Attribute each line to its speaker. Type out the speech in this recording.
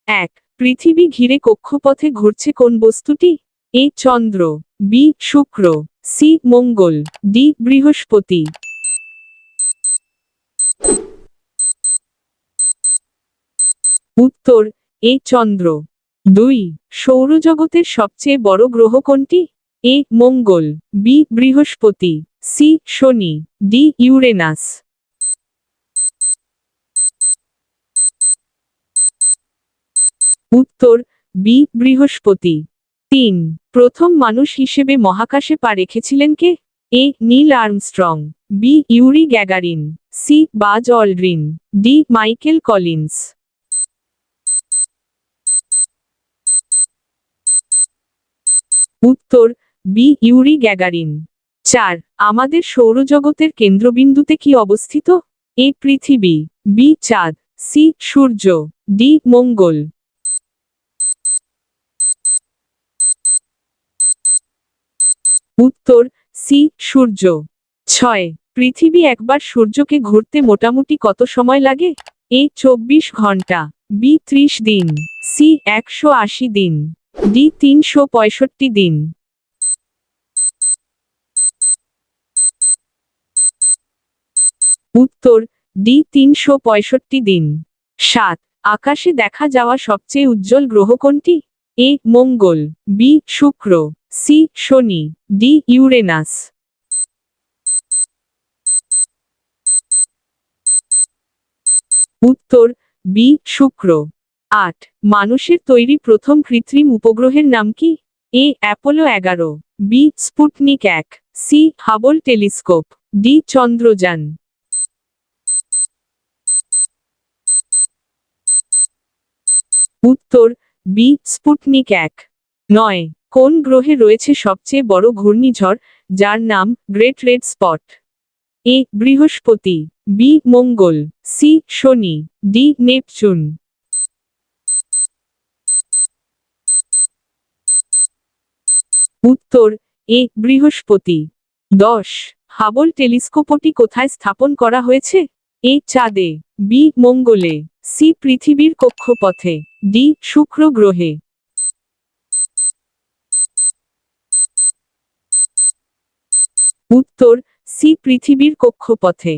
Speaker 1: এক, পৃথিবী ঘিরে কক্ষপথে ঘুরছে কোন বস্তুটি? এ চন্দ্র, বি শুক্র, সি মঙ্গল, ডি বৃহস্পতি। উত্তর এ চন্দ্র। 2, সৌরজগতের সবচেয়ে বড় গ্রহ কোনটি? এ মঙ্গল, বি বৃহস্পতি, সি শনি, ডি ইউরেনাস। উত্তর বি বৃহস্পতি। 3, প্রথম মানুষ হিসেবে মহাকাশে পা রেখেছিলেন কে? A Neil Armstrong, B Yuri Gagarin, C Buzz Aldrin, D Michael Collins. উত্তর বি ইউরি গ্যাগারিন। 4, আমাদের সৌরজগতের কেন্দ্রবিন্দুতে কি অবস্থিত? এ পৃথিবী, বি চাঁদ, সি সূর্য, ডি মঙ্গল। উত্তর সি সূর্য। 6, পৃথিবী একবার সূর্যকে ঘুরতে মোটামুটি কত সময় লাগে? এ 24 ঘন্টা, বি 30 দিন, সি 180 দিন, ডি 365 দিন। উত্তর ডি 365 দিন। 7, আকাশে দেখা যাওয়া সবচেয়ে উজ্জ্বল গ্রহ কোনটি? এ মঙ্গল, বি শুক্র, সি শনি, ডি ইউরেনাস। উত্তর বি শুক্র। 8, মানুষের তৈরি প্রথম কৃত্রিম উপগ্রহের নাম কি? A Apollo 11, B Sputnik 1, C Hubble telescope, D Chandrayaan. উত্তর বি স্পুটনিক 1। 9, কোন গ্রহে রয়েছে সবচেয়ে বড় ঘূর্ণিঝড় যার নাম গ্রেট রেড স্পট? এ বৃহস্পতি, বি মঙ্গল, সি শনি, ডি নেপচুন। উত্তর এ বৃহস্পতি। 10, হাবল টেলিস্কোপটি কোথায় স্থাপন করা হয়েছে? এ চাঁদে, বি মঙ্গলে, সি পৃথিবীর কক্ষপথে, ডি শুক্র গ্রহে। উত্তর সি পৃথিবীর কক্ষপথে।